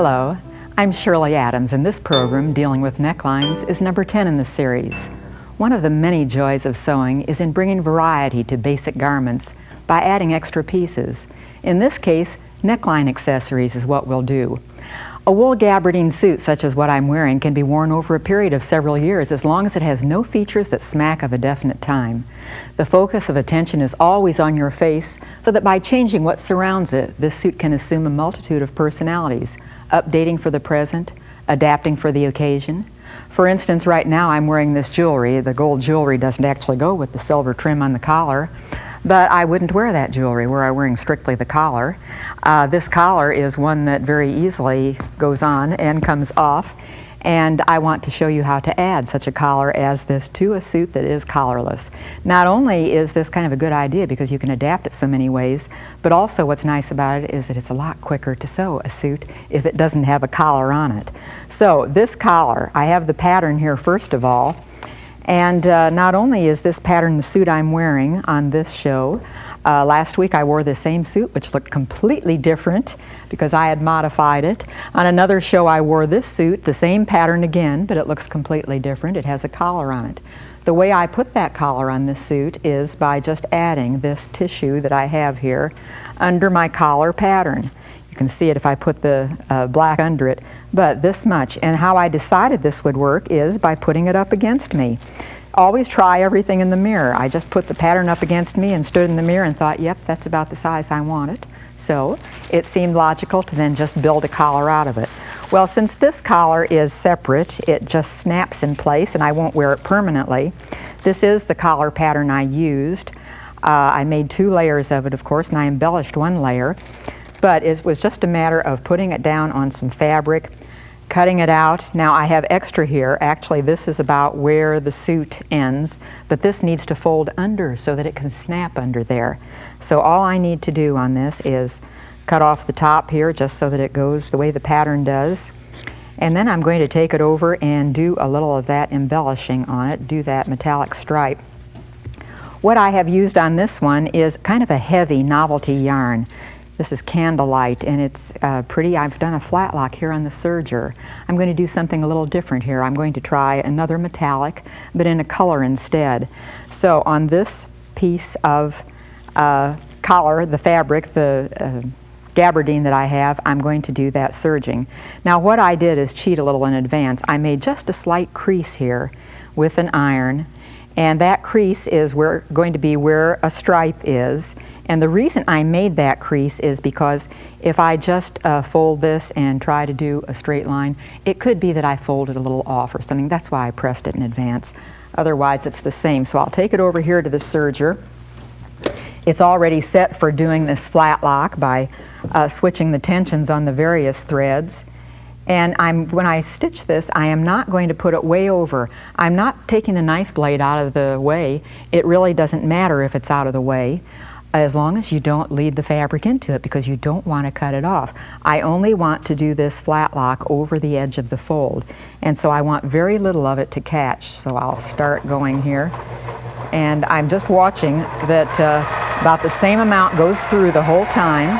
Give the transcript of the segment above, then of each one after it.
Hello, I'm Shirley Adams, and this program, Dealing with Necklines, is number 10 in the series. One of the many joys of sewing is in bringing variety to basic garments by adding extra pieces. In this case, neckline accessories is what we'll do. A wool gabardine suit such as what I'm wearing can be worn over a period of several years as long as it has no features that smack of a definite time. The focus of attention is always on your face, so that by changing what surrounds it, this suit can assume a multitude of personalities, updating for the present, adapting for the occasion. For instance, right now I'm wearing this jewelry. The gold jewelry doesn't actually go with the silver trim on the collar, but I wouldn't wear that jewelry were I wearing strictly the collar. This collar is one that very easily goes on and comes off, and I want to show you how to add such a collar as this to a suit that is collarless. Not only is this kind of a good idea because you can adapt it so many ways, but also what's nice about it is that it's a lot quicker to sew a suit if it doesn't have a collar on it. So this collar, I have the pattern here first of all. And not only is this pattern the suit I'm wearing on this show, last week I wore the same suit which looked completely different because I had modified it. On another show I wore this suit, the same pattern again, but it looks completely different. It has a collar on it. The way I put that collar on this suit is by just adding this tissue that I have here under my collar pattern. You can see it if I put the black under it, but this much. And how I decided this would work is by putting it up against me. Always try everything in the mirror. I just put the pattern up against me and stood in the mirror and thought, yep, that's about the size I want it. So it seemed logical to then just build a collar out of it. Well, since this collar is separate, it just snaps in place and I won't wear it permanently. This is the collar pattern I used. I made 2 layers of it, of course, and I embellished 1 layer. But it was just a matter of putting it down on some fabric, cutting it out. Now I have extra here. Actually, this is about where the suit ends, but this needs to fold under so that it can snap under there. So all I need to do on this is cut off the top here just so that it goes the way the pattern does. And then I'm going to take it over and do a little of that embellishing on it, do that metallic stripe. What I have used on this one is kind of a heavy novelty yarn. This is Candlelight, and it's pretty. I've done a flat lock here on the serger. I'm going to do something a little different here. I'm going to try another metallic, but in a color instead. So on this piece of collar, the fabric, the gabardine that I have, I'm going to do that serging. Now what I did is cheat a little in advance. I made just a slight crease here with an iron, and that crease is going to be where a stripe is. And the reason I made that crease is because if I just fold this and try to do a straight line, it could be that I folded a little off or something. That's why I pressed it in advance. Otherwise it's the same. So I'll take it over here to the serger. It's already set for doing this flat lock by switching the tensions on the various threads. And when I stitch this, I am not going to put it way over. I'm not taking the knife blade out of the way. It really doesn't matter if it's out of the way, as long as you don't lead the fabric into it, because you don't want to cut it off. I only want to do this flat lock over the edge of the fold. And so I want very little of it to catch. So I'll start going here. And I'm just watching that about the same amount goes through the whole time.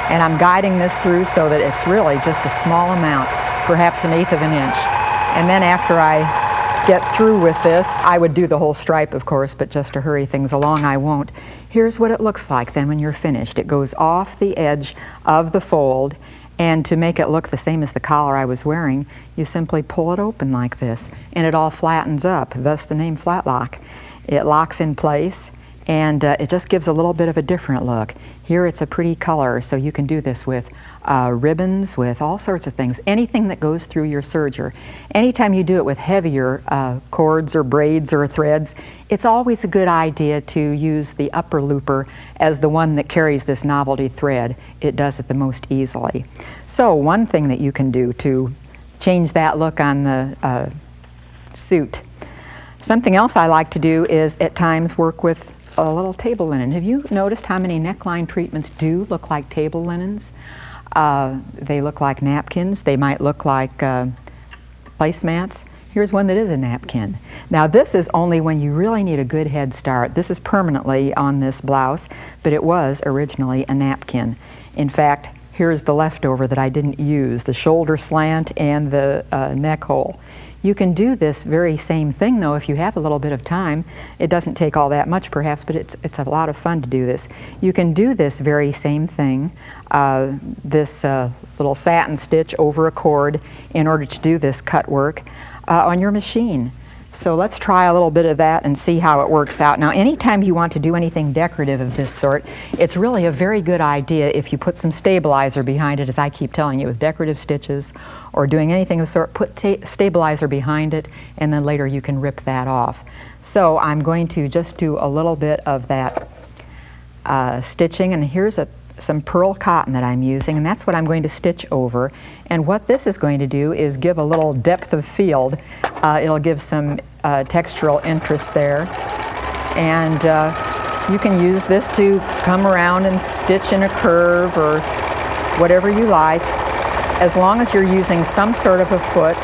And I'm guiding this through so that it's really just a small amount, perhaps 1/8 of an inch. And then after I get through with this, I would do the whole stripe, of course, but just to hurry things along, I won't. Here's what it looks like then when you're finished. It goes off the edge of the fold, and to make it look the same as the collar I was wearing, you simply pull it open like this, and it all flattens up, thus the name flat lock. It locks in place, and it just gives a little bit of a different look. Here it's a pretty color, so you can do this with ribbons, with all sorts of things, anything that goes through your serger. Anytime you do it with heavier cords or braids or threads, it's always a good idea to use the upper looper as the one that carries this novelty thread. It does it the most easily. So one thing that you can do to change that look on the suit. Something else I like to do is at times work with a little table linen. Have you noticed how many neckline treatments do look like table linens? They look like napkins. They might look like placemats. Here's one that is a napkin. Now this is only when you really need a good head start. This is permanently on this blouse, but it was originally a napkin. In fact, here's the leftover that I didn't use, the shoulder slant and the neck hole. You can do this very same thing though if you have a little bit of time. It doesn't take all that much perhaps, but it's a lot of fun to do this. You can do this very same thing, this little satin stitch over a cord in order to do this cut work on your machine. So let's try a little bit of that and see how it works out. Now anytime you want to do anything decorative of this sort, it's really a very good idea if you put some stabilizer behind it, as I keep telling you, with decorative stitches or doing anything of the sort, put stabilizer behind it and then later you can rip that off. So I'm going to just do a little bit of that stitching, and here's some pearl cotton that I'm using, and that's what I'm going to stitch over. And what this is going to do is give a little depth of field. It'll give some textural interest there. And you can use this to come around and stitch in a curve or whatever you like, as long as you're using some sort of a foot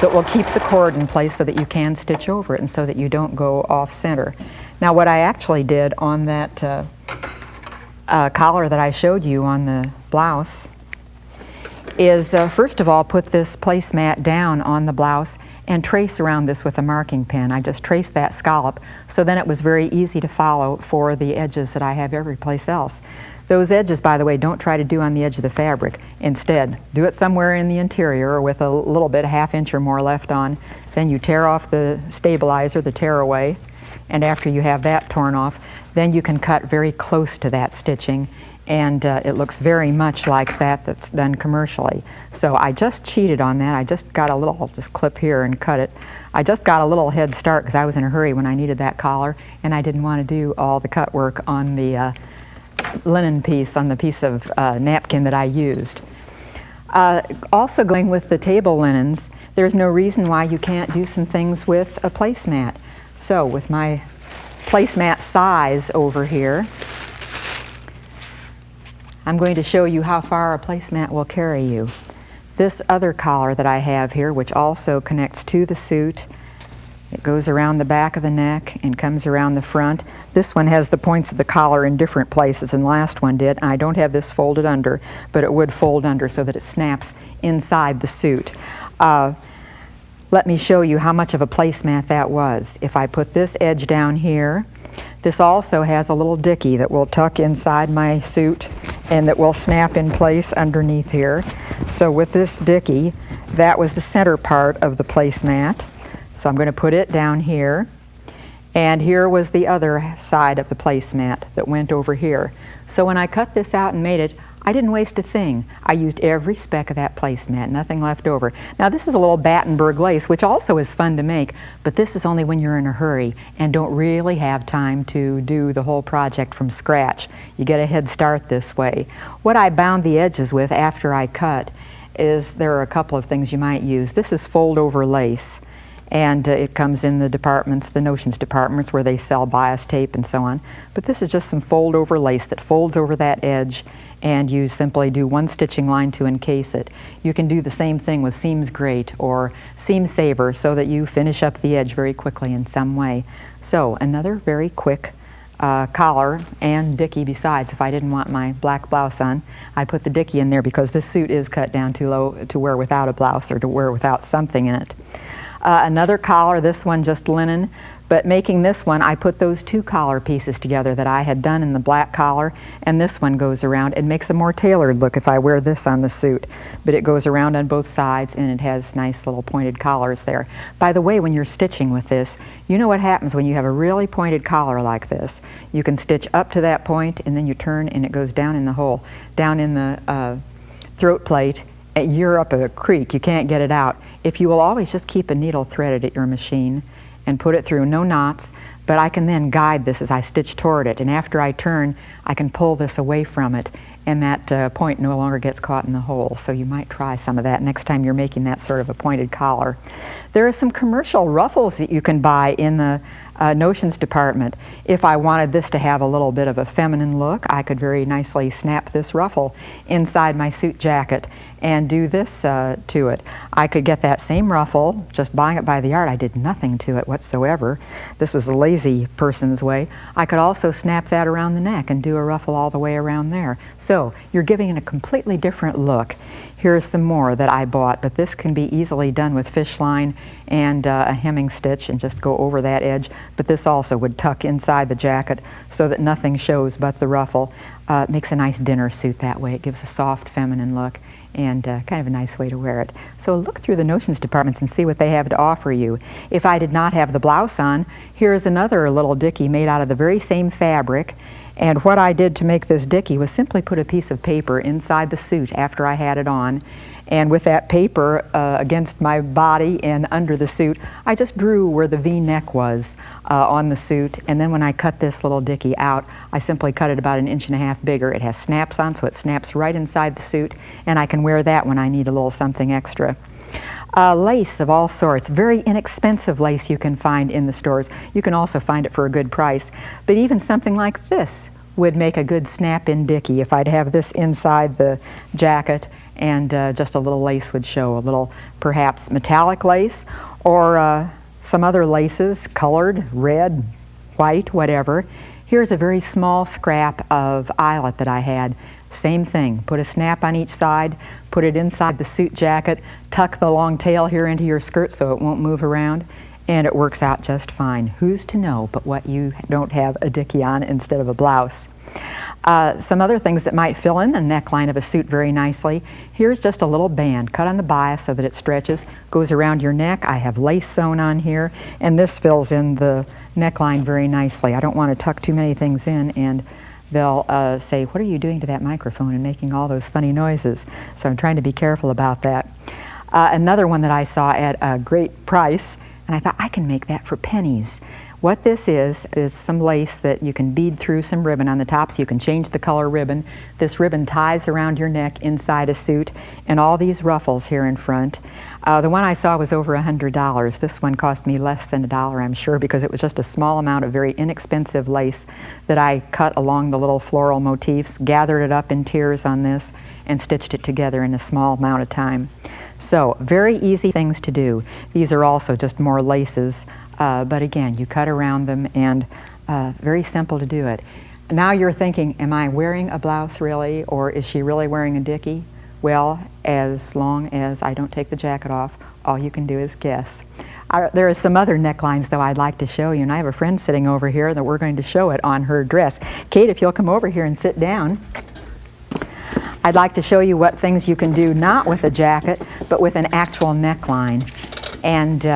that will keep the cord in place so that you can stitch over it and so that you don't go off center. Now what I actually did on that collar that I showed you on the blouse is first of all put this placemat down on the blouse and trace around this with a marking pen. I just traced that scallop, so then it was very easy to follow for the edges that I have every place else. Those edges, by the way, don't try to do on the edge of the fabric. Instead, do it somewhere in the interior or with a little bit, a ½ inch or more left on. Then you tear off the stabilizer, the tear away, and after you have that torn off, then you can cut very close to that stitching, and it looks very much like that's done commercially. So I just cheated on that. I just got a little, I'll just clip here and cut it. I just got a little head start because I was in a hurry when I needed that collar, and I didn't want to do all the cut work on the linen piece, on the piece of napkin that I used. Also going with the table linens, there's no reason why you can't do some things with a placemat. So with my placemat size over here, I'm going to show you how far a placemat will carry you. This other collar that I have here, which also connects to the suit, it goes around the back of the neck and comes around the front. This one has the points of the collar in different places than the last one did. I don't have this folded under, but it would fold under so that it snaps inside the suit. Let me show you how much of a placemat that was. If I put this edge down here, this also has a little dicky that will tuck inside my suit and that will snap in place underneath here. So with this dicky, that was the center part of the placemat. So I'm going to put it down here. And here was the other side of the placemat that went over here. So when I cut this out and made it, I didn't waste a thing. I used every speck of that placemat, nothing left over. Now this is a little Battenberg lace, which also is fun to make, but this is only when you're in a hurry and don't really have time to do the whole project from scratch. You get a head start this way. What I bound the edges with after I cut is, there are a couple of things you might use. This is fold over lace, and it comes in the departments, the notions departments, where they sell bias tape and so on. But this is just some fold over lace that folds over that edge, and you simply do one stitching line to encase it. You can do the same thing with Seams Grate or Seam Saver so that you finish up the edge very quickly in some way. So another very quick collar and dicky besides. If I didn't want my black blouse on, I put the dicky in there because this suit is cut down too low to wear without a blouse or to wear without something in it. Another collar, this one just linen, but making this one, I put those two collar pieces together that I had done in the black collar, and this one goes around and makes a more tailored look if I wear this on the suit. But it goes around on both sides and it has nice little pointed collars there. By the way, when you're stitching with this, you know what happens when you have a really pointed collar like this. You can stitch up to that point and then you turn and it goes down in the hole, down in the throat plate. You're up a creek, you can't get it out. If you will always just keep a needle threaded at your machine and put it through, no knots, but I can then guide this as I stitch toward it, and after I turn I can pull this away from it and that point no longer gets caught in the hole. So you might try some of that next time you're making that sort of a pointed collar. There are some commercial ruffles that you can buy in the notions department. If I wanted this to have a little bit of a feminine look, I could very nicely snap this ruffle inside my suit jacket and do this to it. I could get that same ruffle, just buying it by the yard. I did nothing to it whatsoever. This was the lazy person's way. I could also snap that around the neck and do a ruffle all the way around there. So you're giving it a completely different look. Here's some more that I bought, but this can be easily done with fish line and a hemming stitch and just go over that edge. But this also would tuck inside the jacket so that nothing shows but the ruffle. It makes a nice dinner suit that way. It gives a soft feminine look and kind of a nice way to wear it. So look through the notions departments and see what they have to offer you. If I did not have the blouse on, here's another little dickie made out of the very same fabric. And what I did to make this dickie was simply put a piece of paper inside the suit after I had it on. And with that paper against my body and under the suit, I just drew where the V-neck was on the suit. And then when I cut this little dickie out, I simply cut it about 1.5 inches bigger. It has snaps on, so it snaps right inside the suit. And I can wear that when I need a little something extra. Lace of all sorts, very inexpensive lace you can find in the stores. You can also find it for a good price. But even something like this would make a good snap-in dickie if I'd have this inside the jacket and just a little lace would show, a little perhaps metallic lace or some other laces, colored, red, white, whatever. Here's a very small scrap of eyelet that I had. Same thing, put a snap on each side, put it inside the suit jacket, tuck the long tail here into your skirt so it won't move around, and it works out just fine. Who's to know but what you don't have a dickie on instead of a blouse. Some other things that might fill in the neckline of a suit very nicely. Here's just a little band cut on the bias so that it stretches, goes around your neck. I have lace sewn on here, and this fills in the neckline very nicely. I don't want to tuck too many things in, and they'll say, what are you doing to that microphone and making all those funny noises? So I'm trying to be careful about that. Another one that I saw at a great price, and I thought I can make that for pennies. What this is some lace that you can bead through some ribbon on the top so you can change the color ribbon. This ribbon ties around your neck inside a suit and all these ruffles here in front. The one I saw was over $100. This one cost me less than $1, I'm sure, because it was just a small amount of very inexpensive lace that I cut along the little floral motifs, gathered it up in tiers on this, and stitched it together in a small amount of time. So, very easy things to do. These are also just more laces, but again, you cut around them and very simple to do it. Now you're thinking, am I wearing a blouse really, or is she really wearing a dickie? Well, as long as I don't take the jacket off, all you can do is guess. There are some other necklines, though, I'd like to show you, and I have a friend sitting over here that we're going to show it on her dress. Kate, if you'll come over here and sit down. I'd like to show you what things you can do not with a jacket, but with an actual neckline. And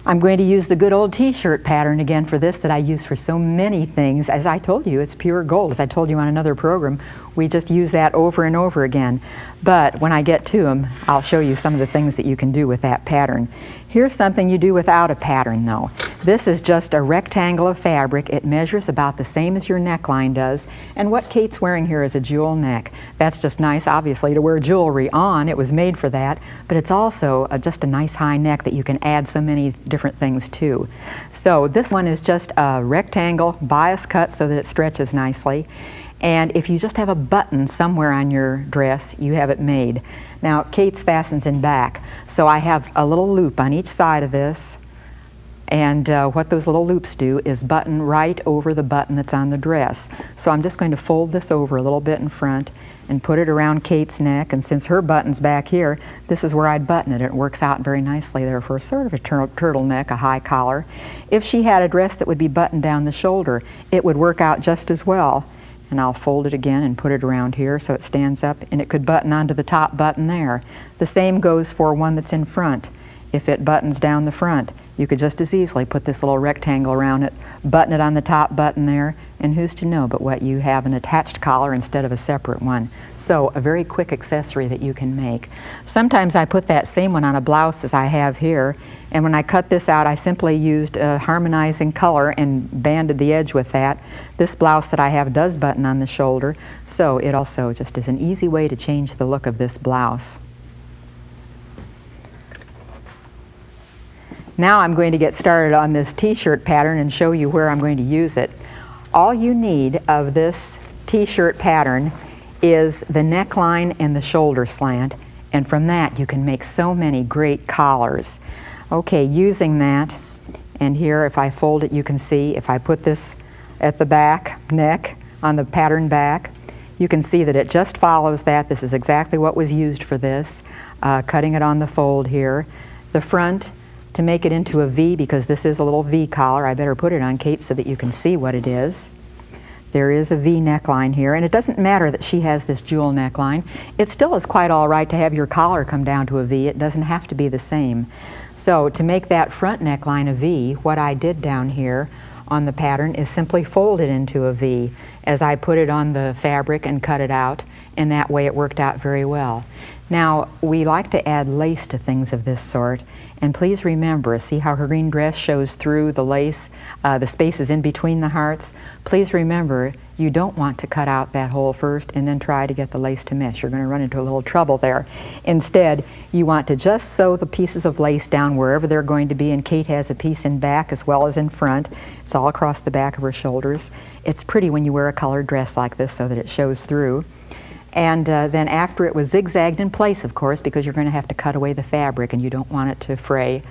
I'm going to use the good old t-shirt pattern again for this that I use for so many things. As I told you, it's pure gold. As I told you on another program, we just use that over and over again. But when I get to them, I'll show you some of the things that you can do with that pattern. Here's something you do without a pattern, though. This is just a rectangle of fabric. It measures about the same as your neckline does. And what Kate's wearing here is a jewel neck. That's just nice, obviously, to wear jewelry on. It was made for that. But it's also just a nice high neck that you can add so many different things to. So this one is just a rectangle, bias cut so that it stretches nicely. And if you just have a button somewhere on your dress, you have it made. Now, Kate's fastens in back, so I have a little loop on each side of this. And what those little loops do is button right over the button that's on the dress. So I'm just going to fold this over a little bit in front and put it around Kate's neck. And since her button's back here, this is where I'd button it. It works out very nicely there for sort of a turtleneck, a high collar. If she had a dress that would be buttoned down the shoulder, it would work out just as well. And I'll fold it again and put it around here so it stands up, and it could button onto the top button there. The same goes for one that's in front. If it buttons down the front, you could just as easily put this little rectangle around it, button it on the top button there, and who's to know but what you have an attached collar instead of a separate one. So a very quick accessory that you can make. Sometimes I put that same one on a blouse as I have here, and when I cut this out, I simply used a harmonizing color and banded the edge with that. This blouse that I have does button on the shoulder, so it also just is an easy way to change the look of this blouse. Now I'm going to get started on this t-shirt pattern and show you where I'm going to use it. All you need of this t-shirt pattern is the neckline and the shoulder slant, and from that you can make so many great collars. Okay, using that, and here if I fold it you can see, if I put this at the back neck on the pattern back, you can see that it just follows that. This is exactly what was used for this, cutting it on the fold here. The front, to make it into a V, because this is a little V collar, I better put it on Kate so that you can see what it is. There is a V neckline here, and it doesn't matter that she has this jewel neckline. It still is quite all right to have your collar come down to a V. It doesn't have to be the same. So to make that front neckline a V, what I did down here on the pattern is simply fold it into a V as I put it on the fabric and cut it out, and that way it worked out very well. Now, we like to add lace to things of this sort, and please remember, see how her green dress shows through the lace, the spaces in between the hearts? Please remember, you don't want to cut out that hole first and then try to get the lace to mesh. You're going to run into a little trouble there. Instead, you want to just sew the pieces of lace down wherever they're going to be, and Kate has a piece in back as well as in front. It's all across the back of her shoulders. It's pretty when you wear a colored dress like this so that it shows through. And then after it was zigzagged in place, of course, because you're going to have to cut away the fabric and you don't want it to fray.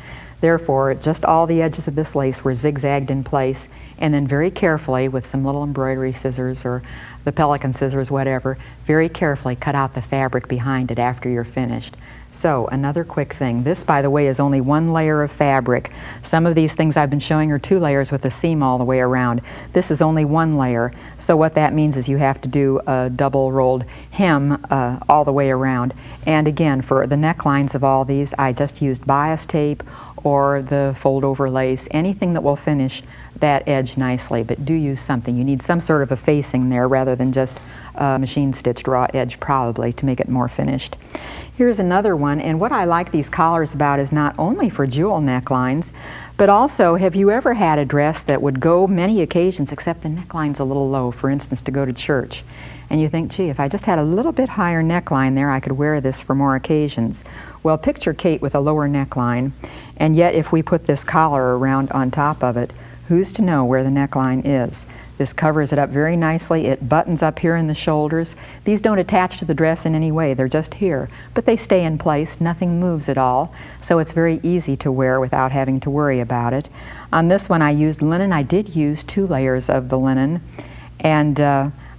Therefore, just all the edges of this lace were zigzagged in place, and then very carefully with some little embroidery scissors or the pelican scissors, whatever, very carefully cut out the fabric behind it after you're finished. So another quick thing, this by the way is only one layer of fabric. Some of these things I've been showing are 2 layers with a seam all the way around. This is only 1 layer. So what that means is you have to do a double rolled hem all the way around. And again, for the necklines of all these, I just used bias tape or the fold over lace, anything that will finish that edge nicely, but do use something. You need some sort of a facing there rather than just a machine stitched raw edge probably to make it more finished. Here's another one, and what I like these collars about is not only for jewel necklines, but also, have you ever had a dress that would go many occasions except the neckline's a little low, for instance, to go to church? And you think, gee, if I just had a little bit higher neckline there, I could wear this for more occasions. Well, picture Kate with a lower neckline, and yet if we put this collar around on top of it, who's to know where the neckline is? This covers it up very nicely. It buttons up here in the shoulders. These don't attach to the dress in any way. They're just here, but they stay in place. Nothing moves at all, so it's very easy to wear without having to worry about it. On this one I used linen. I did use 2 layers of the linen, and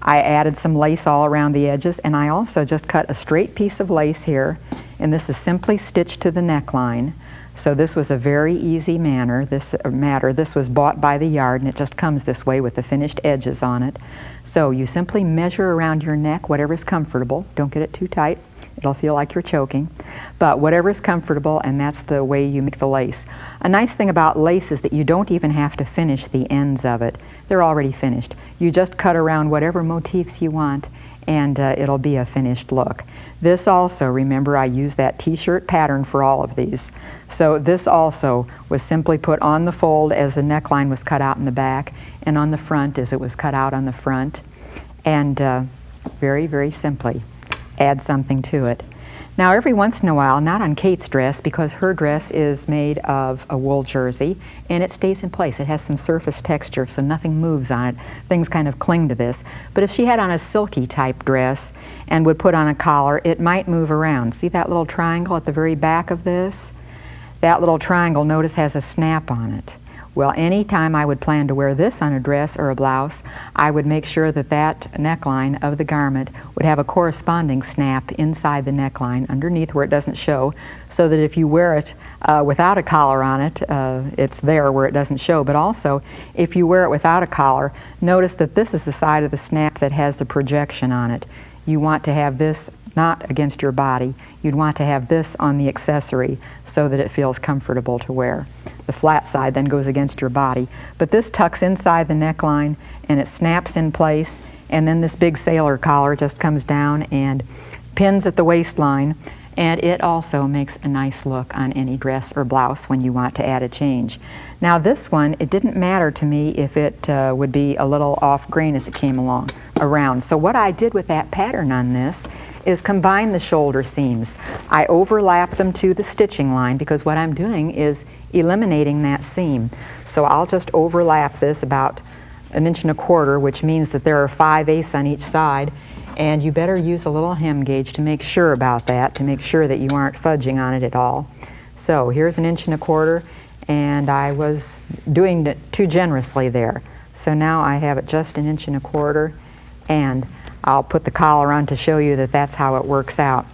I added some lace all around the edges, and I also just cut a straight piece of lace here, and this is simply stitched to the neckline. So this was a very easy matter. This was bought by the yard, and it just comes this way with the finished edges on it. So you simply measure around your neck whatever's comfortable. Don't get it too tight. It'll feel like you're choking. But whatever's comfortable, and that's the way you make the lace. A nice thing about lace is that you don't even have to finish the ends of it. They're already finished. You just cut around whatever motifs you want, and it'll be a finished look. This also, remember, I used that t-shirt pattern for all of these. So this also was simply put on the fold as the neckline was cut out in the back, and on the front as it was cut out on the front. And very, very simply add something to it. Now every once in a while, not on Kate's dress because her dress is made of a wool jersey and it stays in place. It has some surface texture so nothing moves on it. Things kind of cling to this. But if she had on a silky type dress and would put on a collar, it might move around. See that little triangle at the very back of this? That little triangle, notice, has a snap on it. Well, anytime I would plan to wear this on a dress or a blouse, I would make sure that that neckline of the garment would have a corresponding snap inside the neckline underneath where it doesn't show, so that if you wear it without a collar on it, it's there where it doesn't show. But also, if you wear it without a collar, notice that this is the side of the snap that has the projection on it. You want to have this not against your body. You'd want to have this on the accessory so that it feels comfortable to wear. The flat side then goes against your body. But this tucks inside the neckline and it snaps in place, and then this big sailor collar just comes down and pins at the waistline, and it also makes a nice look on any dress or blouse when you want to add a change. Now this one, it didn't matter to me if it would be a little off grain as it came along around. So what I did with that pattern on this is combine the shoulder seams. I overlap them to the stitching line because what I'm doing is eliminating that seam. So I'll just overlap this about 1.25 inches, which means that there are 5/8 on each side, And you better use a little hem gauge to make sure about that, to make sure that you aren't fudging on it at all. So here's 1¼ inch, and I was doing it too generously there. So now I have it just 1¼ inch, and I'll put the collar on to show you that that's how it works out.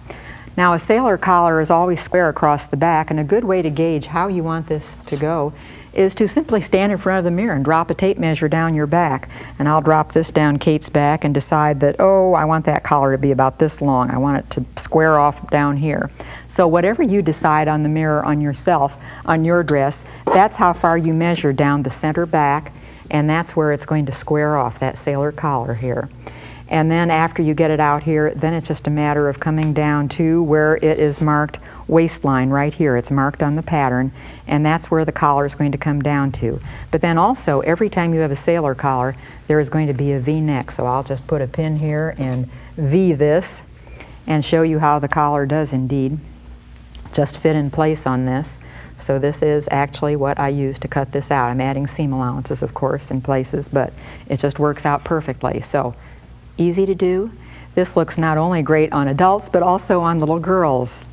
Now, a sailor collar is always square across the back, and a good way to gauge how you want this to go is to simply stand in front of the mirror and drop a tape measure down your back. And I'll drop this down Kate's back and decide that, oh, I want that collar to be about this long. I want it to square off down here. So whatever you decide on the mirror on yourself, on your dress, that's how far you measure down the center back, and that's where it's going to square off, that sailor collar here. And then after you get it out here, then it's just a matter of coming down to where it is marked waistline right here. It's marked on the pattern, and that's where the collar is going to come down to. But then also, every time you have a sailor collar, there is going to be a V-neck. So I'll just put a pin here and V this and show you how the collar does indeed just fit in place on this. So this is actually what I use to cut this out. I'm adding seam allowances, of course, in places, but it just works out perfectly. So easy to do. This looks not only great on adults, but also on little girls.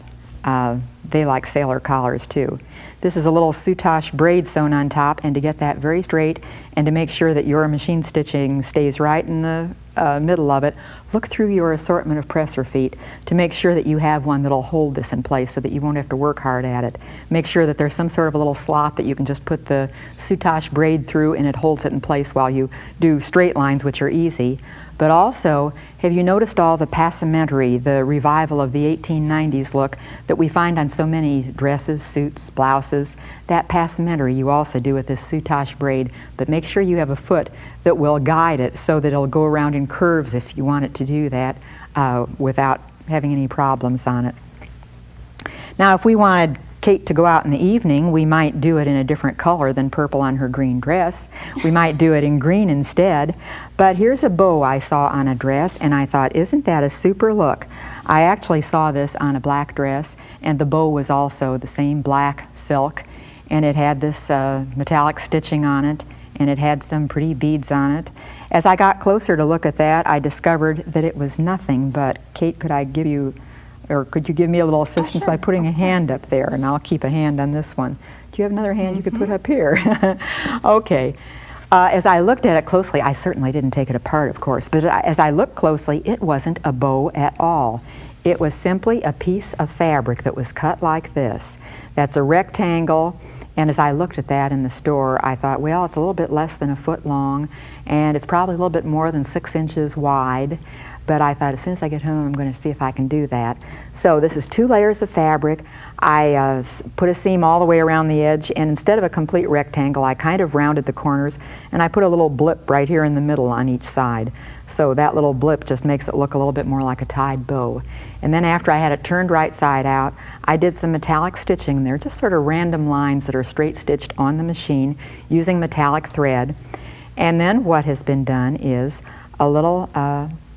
They like sailor collars too. This is a little soutache braid sewn on top, and to get that very straight and to make sure that your machine stitching stays right in the middle of it, look through your assortment of presser feet to make sure that you have one that'll hold this in place so that you won't have to work hard at it. Make sure that there's some sort of a little slot that you can just put the soutache braid through and it holds it in place while you do straight lines, which are easy. But also, have you noticed all the passementerie, the revival of the 1890s look that we find on so many dresses, suits, blouses? That passementerie you also do with this soutache braid, but make sure you have a foot that will guide it so that it'll go around in curves if you want it to do that without having any problems on it. Now, if we wanted Kate to go out in the evening, we might do it in a different color than purple on her green dress. We might do it in green instead. But here's a bow I saw on a dress, and I thought, isn't that a super look? I actually saw this on a black dress, and the bow was also the same black silk, and it had this metallic stitching on it, and it had some pretty beads on it. As I got closer to look at that, I discovered that it was nothing but, Kate, could you give me a little assistance by putting a hand up there, and I'll keep a hand on this one. Do you have another hand you could put up here? Okay. As I looked at it closely, I certainly didn't take it apart, of course, but as I looked closely, it wasn't a bow at all. It was simply a piece of fabric that was cut like this. That's a rectangle, and as I looked at that in the store, I thought, well, it's a little bit less than a foot long, and it's probably a little bit more than 6 inches wide. But I thought, as soon as I get home, I'm going to see if I can do that. So this is 2 layers of fabric. I put a seam all the way around the edge, and instead of a complete rectangle, I kind of rounded the corners, and I put a little blip right here in the middle on each side. So that little blip just makes it look a little bit more like a tied bow. And then after I had it turned right side out, I did some metallic stitching there, just sort of random lines that are straight stitched on the machine using metallic thread. And then what has been done is a little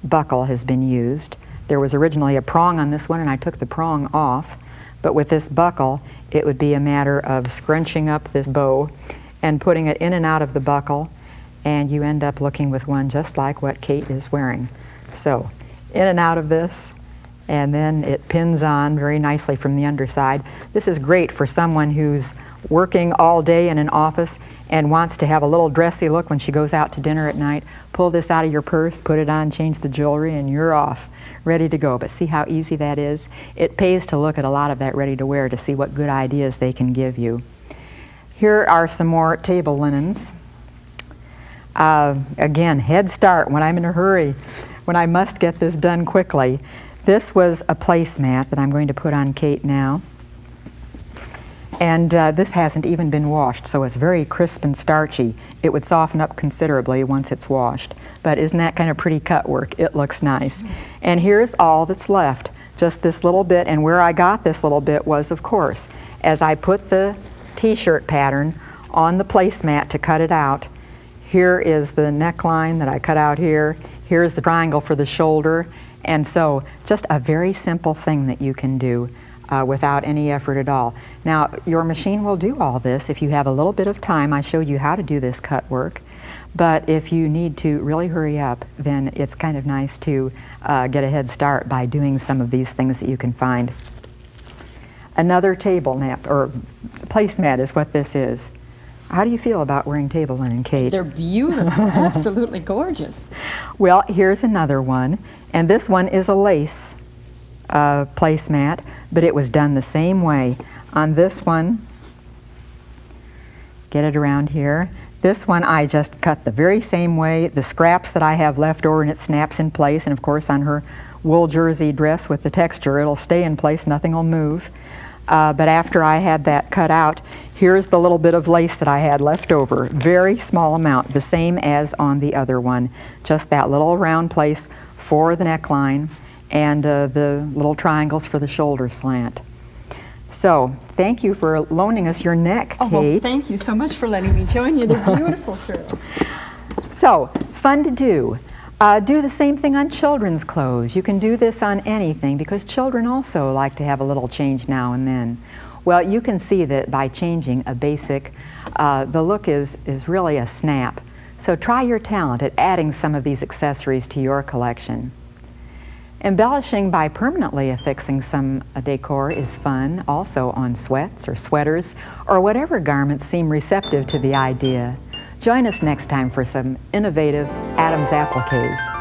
buckle has been used. There was originally a prong on this one, and I took the prong off, but with this buckle it would be a matter of scrunching up this bow and putting it in and out of the buckle, and you end up looking with one just like what Kate is wearing. So in and out of this, and then it pins on very nicely from the underside. This is great for someone who's working all day in an office and wants to have a little dressy look when she goes out to dinner at night. Pull this out of your purse, put it on, change the jewelry, and you're off, ready to go. But see how easy that is? It pays to look at a lot of that ready to wear to see what good ideas they can give you. Here are some more table linens. Again, head start when I'm in a hurry, when I must get this done quickly. This was a placemat that I'm going to put on Kate now. And this hasn't even been washed, so it's very crisp and starchy. It would soften up considerably once it's washed. But isn't that kind of pretty cut work? It looks nice. And here's all that's left, just this little bit. And where I got this little bit was, of course, as I put the t-shirt pattern on the placemat to cut it out, here is the neckline that I cut out here. Here's the triangle for the shoulder. And so just a very simple thing that you can do without any effort at all. Now, your machine will do all this if you have a little bit of time. I showed you how to do this cut work. But if you need to really hurry up, then it's kind of nice to get a head start by doing some of these things that you can find. Another table nap, or placemat is what this is. How do you feel about wearing table linen, Kate? They're beautiful, absolutely gorgeous. Well, here's another one, and this one is a lace placemat, but it was done the same way. On this one, get it around here. This one I just cut the very same way. The scraps that I have left over, and it snaps in place, and of course on her wool jersey dress with the texture, it'll stay in place, nothing will move. But after I had that cut out, here's the little bit of lace that I had left over. Very small amount, the same as on the other one. Just that little round place for the neckline and the little triangles for the shoulder slant. So, thank you for loaning us your neck, Kate. Oh, well, thank you so much for letting me join you. They're beautiful, Cheryl. So, fun to do. Do the same thing on children's clothes. You can do this on anything because children also like to have a little change now and then. Well, you can see that by changing a basic, the look is really a snap. So try your talent at adding some of these accessories to your collection. Embellishing by permanently affixing some decor is fun, also on sweats or sweaters or whatever garments seem receptive to the idea. Join us next time for some innovative Adams appliques.